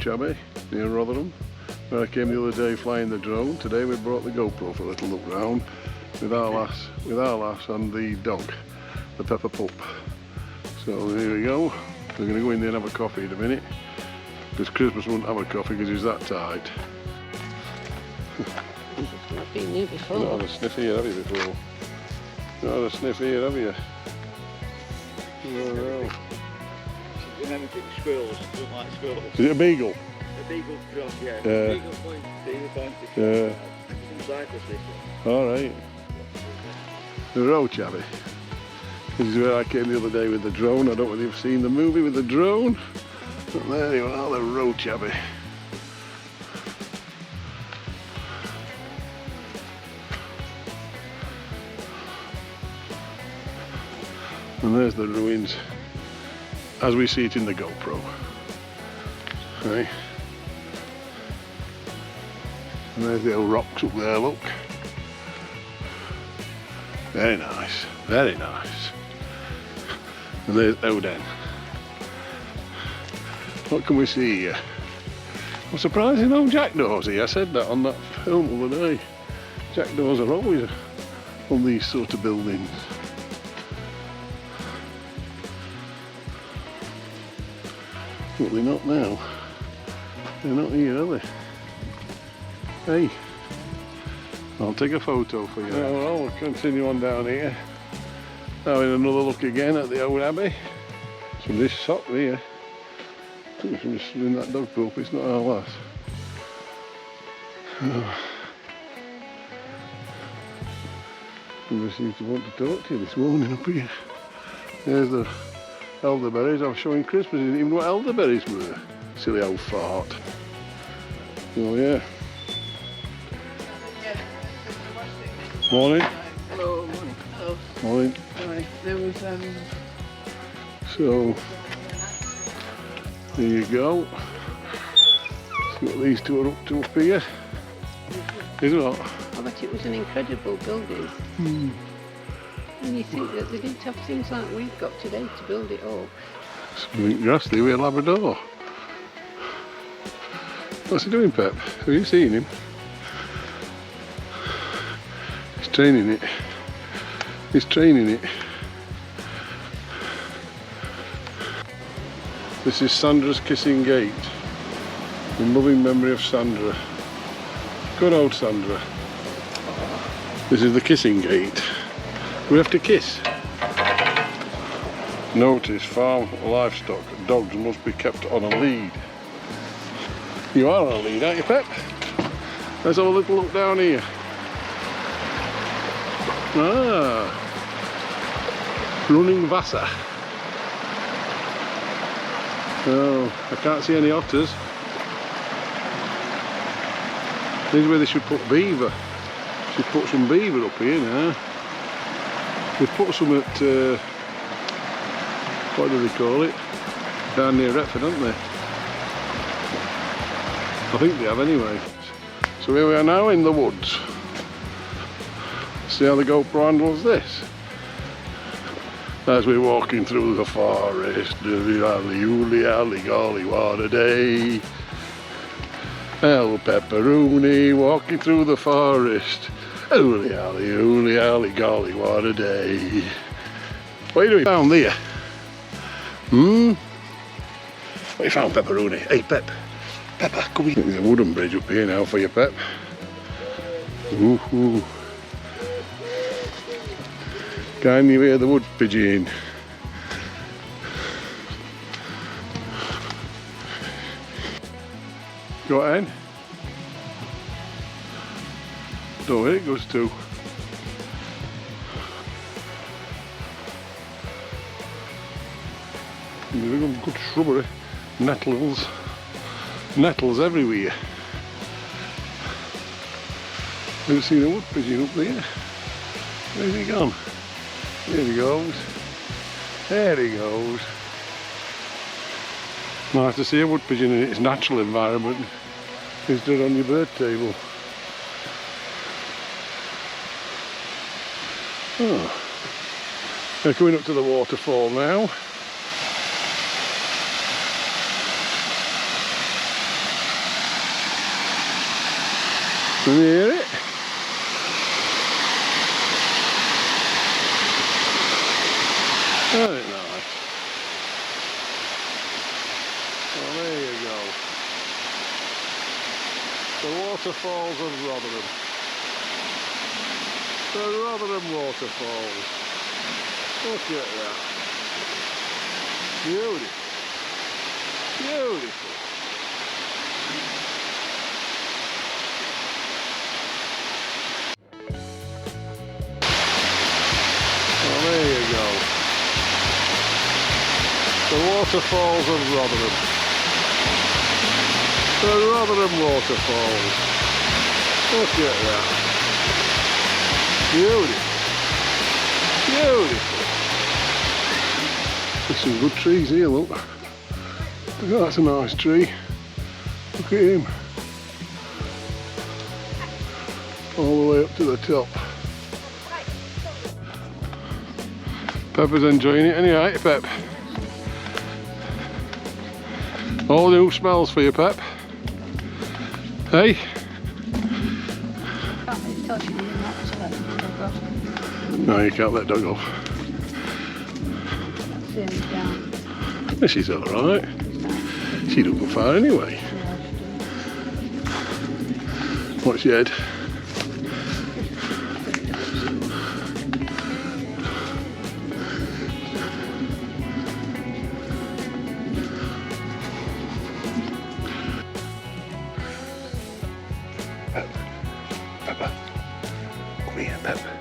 Rouche Abbey near Rotherham, where I came the other day flying the drone. Today we brought the GoPro for a little look round with our lass and the dog, the Peppa pup. So here we go. We're going to go in there and have a coffee in a minute, because Christmas won't have a coffee because he's that tight. I've been here before. Not had a sniff here, have you, before? Not had a sniff here, have you? No. Remember the squirrels, don't like squirrels. Is it a beagle? A beagle cross, yeah. Yeah. Beagle point. Yeah. Some cyclists this one. Alright. The Rouche Abbey. This is where I came the other day with the drone. I don't know whether you've seen the movie with the drone. But there you are, the Rouche Abbey. And there's the ruins as we see it in the GoPro. Right. And there's the old rocks up there, look. Very nice, very nice. And there's Oden. What can we see here? I'm surprised there's no jackdaws here. I said that on that film the other day. Jackdaws are always on these sort of buildings. But they're not now. They're not here, are they? Hey, I'll take a photo for you. Well, we'll continue on down here. Having another look again at the old abbey. Some this sock here. I think somebody's in that dog poop, it's not our lass. Somebody seems to want to talk to you this morning up here. There's the elderberries. I was showing Christmas, he didn't even know what elderberries were. Silly old fart. Oh yeah. Morning. Hello, morning. Hello. Morning. Right, there was So there you go. See what these two are up to up here. Is it what? I bet it was an incredible building. And you think that they didn't have things like we've got today to build it up. Something grassy with a Labrador. What's he doing, Pep? Have you seen him? He's training it. He's training it. This is Sandra's Kissing Gate. In loving memory of Sandra. Good old Sandra. This is the Kissing Gate. We have to kiss. Notice farm livestock. Dogs must be kept on a lead. You are on a lead, aren't you, Pep? Let's have a little look down here. Ah, running Vasa. Oh, I can't see any otters. This is where they should put beaver. Should put some beaver up here now. They've put some at, what do they call it? Down near Retford, haven't they? I think they have anyway. So here we are now in the woods. See how the GoPro handles this? As we're walking through the forest, alley, golly, what a day. El Pepperoni walking through the forest. Ooly alley, golly, what a day. What are you doing down there? What you found, Pepperoni? Hey, Pep. Peppa, come here. There's a wooden bridge up here now for you, Pep. Ooh. Can you hear the wood pigeon? Go ahead. Don't know where it goes to. There's a good shrubbery. Nettles everywhere. I've seen a wood pigeon up there. Where's he gone? There he goes. There he goes. Nice to see a wood pigeon in its natural environment instead on your bird table. Oh. We're coming up to the waterfall now. Can you hear it? Very nice. Well, there you go. The waterfalls of Rotherham. The Rotherham waterfalls. Look at that. Beautiful. Beautiful. Well, there you go. The waterfalls of Rotherham. The Rotherham waterfalls. Look at that. Beautiful. Beautiful. There's some good trees here, look. Look, that's a nice tree. Look at him. All the way up to the top. Peppa's enjoying it anyway, Pep. All new smells for you, Pep. Hey? No, you can't let dog off. Well, she's alright. She don't go far anyway. What's your head? Peppa. Come here, Peppa.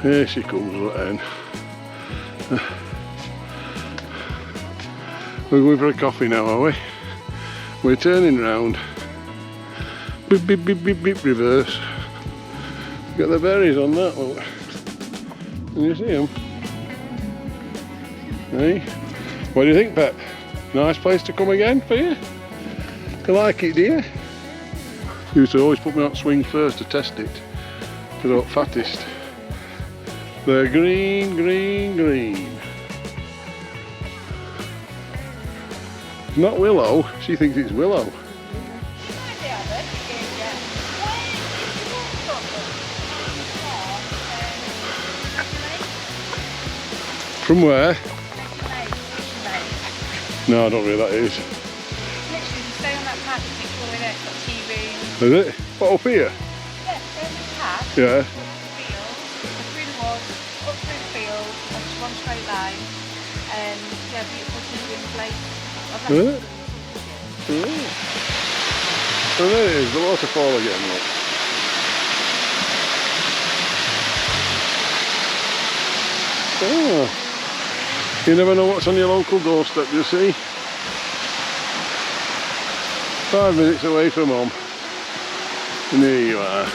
Here she comes, right then. We're going for a coffee now, are we? We're turning round. Beep, beep, beep, beep, beep, reverse. Got the berries on that, look. Can you see them? Hey? What do you think, Pep? Nice place to come again for you? You like it, do you? You used to always put me on swing first to test it. Because I got fattest. They're green, green, green. Not willow, she thinks it's willow. From where? No, I don't know where that is. Literally, you stay on that path, you keep going there, it's got tea rooms. Is it? What, up here? Yeah, stay on this path. Yeah. Field, through the woods, up through the field, on just one straight line. And yeah, beautiful tea room place. Is it? Oh. And there it is, the waterfall again, look. Oh. You never know what's on your local doorstep, you see. 5 minutes away from home. And there you are.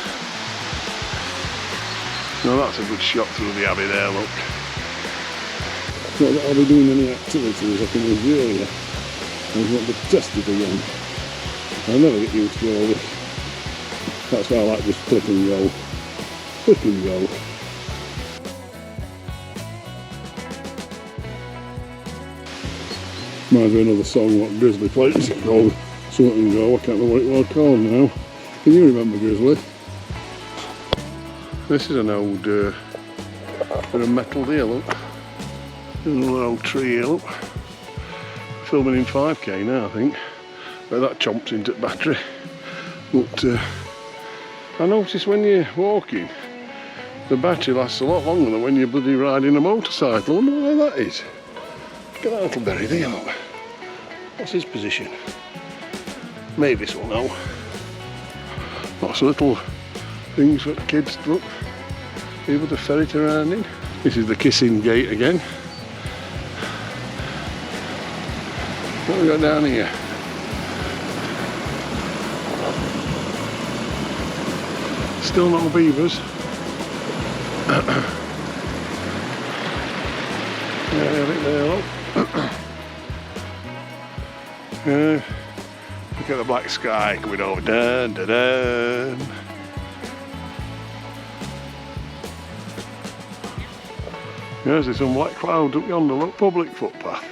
Now that's a good shot through the abbey there, look. Not that I'll be doing any activities up in this area. I want to test it again. I'll never get used to all this. That's why I like this click and go. Click and go. Reminds me of another song what Grizzly played. It's called Something and Go. I can't remember what it was called now. Can you remember Grizzly? This is an old bit of metal there, look. There's another old tree here, look. Filming in 5K now, I think. But that chomps into the battery. But I noticed when you're walking, the battery lasts a lot longer than when you're bloody riding a motorcycle. I wonder why that is. Look at that little berry there, look. What's his position? Maybe this will know. Lots of little things for the kids to look, able to ferret around in. This is the kissing gate again. What have we got down here? Still not beavers. Yeah, I think they're up. Look at the black sky coming over. Dun, dun, dun. Yes, there's some black clouds up yonder. Look, public footpath.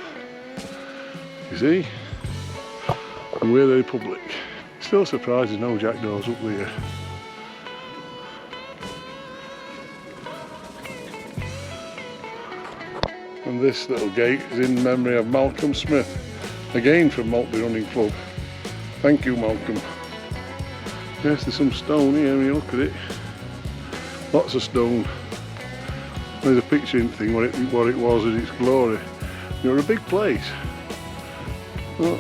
you see? And we're the Republic. Still surprised there's no jackdaws up there. And this little gate is in memory of Malcolm Smith, again from Maltby Running Club. Thank you, Malcolm. Yes, there's some stone here when you look at it. Lots of stone. There's a picturing thing what it was in its glory. You're a big place. Oh,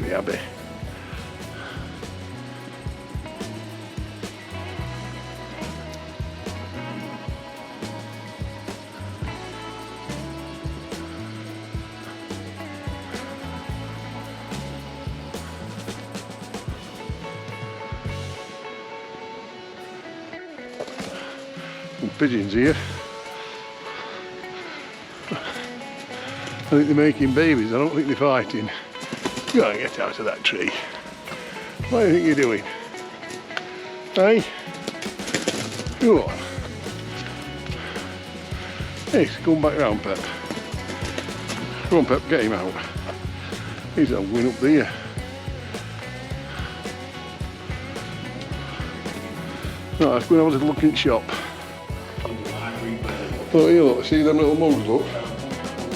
the Abbey. Some pigeons here. I think they're making babies, I don't think they're fighting. Go on, get out of that tree. What do you think you're doing? Hey? Go on. Hey, come back round, Pep. Come on, Pep, get him out. He's going up there. Right, let's go and have a little look in the shop. Oh, here, look, see them little mugs, look.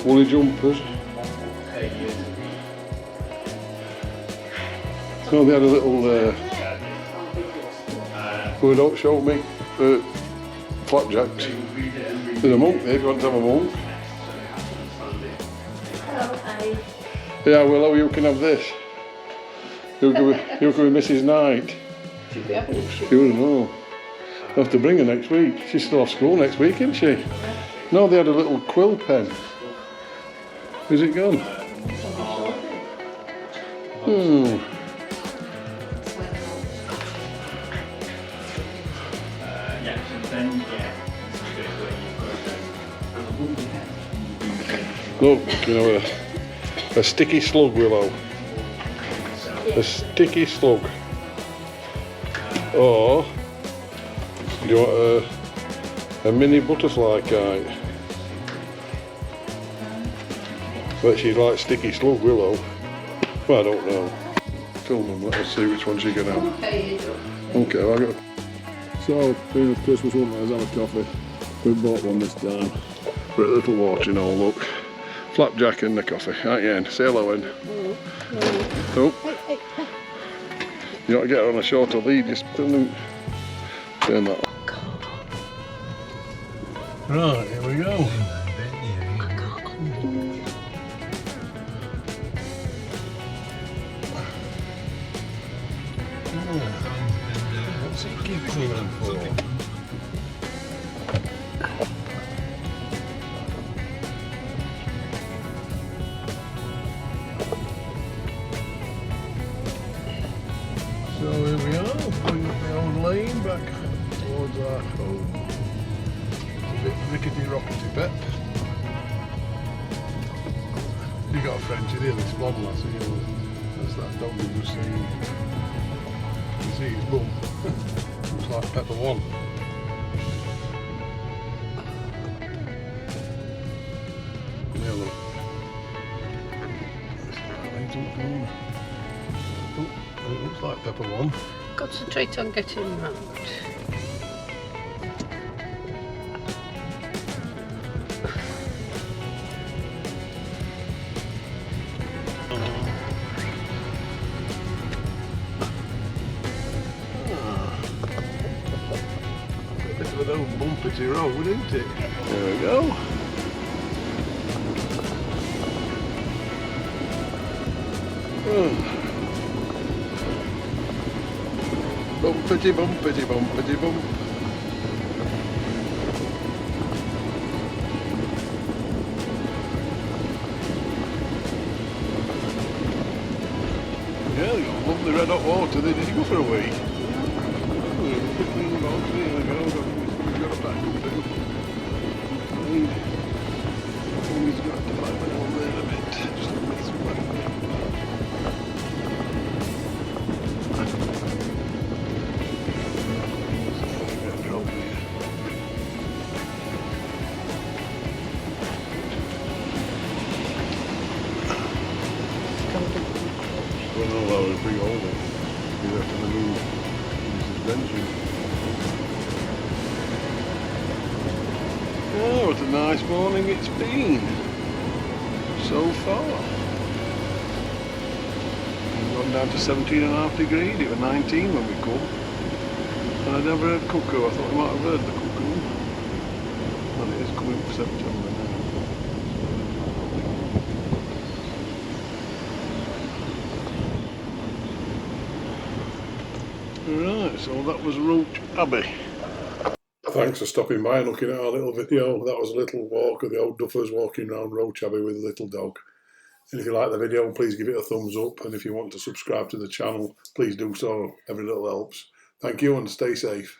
Woolly jumpers. So they had a little, well, don't show me, flapjacks. There's a monk there if you want to have a monk. Yeah, well, you can have this. You can be Mrs. Knight. Should we have it? She wouldn't know. I'll have to bring her next week. She's still off school next week, isn't she? No, they had a little quill pen. Is it gone? Look, you know, a sticky slug, Willow. A sticky slug. Or do you want a mini butterfly kite? But she'd like sticky slug, Willow. Well, I don't know. Film them, let us see which one she can have. Okay, well, I got. So, being a Christmas one, let's have a coffee. We bought one this time. We're at a little watering hole, look. Flapjack and the coffee. Right, Yen, say hello, Yen. Oh. You got to get her on a shorter lead, just turn that on. Right, here we go. What's he keeping them for? So here we are, going up the old lane back towards our home. It's a bit rickety rockety, Pep. You got a French in here, this blonde lassie. That's that dog you just seen. You see his bum. Looks like Peppa 1. Yeah, look. Oh, it looks like Peppa 1. Concentrate on getting round. Bit of an old bumpety road, isn't it? There we go. Bumpety bumpety bumpety bump. Yeah, they got lovely red hot water there. Did you go for a wee? We've got a back up too. He's got to climb it on there a bit. Just a bit sweaty. don't know how it's big old one. You have to move suspension. Oh, what a nice morning it's been so far. We've gone down to 17.5 degrees. It was 19 when we come. And I never heard cuckoo. I thought we might have heard the cuckoo. And it is coming for September now. Right, so that was Rouche Abbey. Thanks for stopping by and looking at our little video. That was a little walk of the old Duffers walking around Rouche Abbey with a little dog. And if you like the video, please give it a thumbs up. And if you want to subscribe to the channel, please do so. Every little helps. Thank you and stay safe.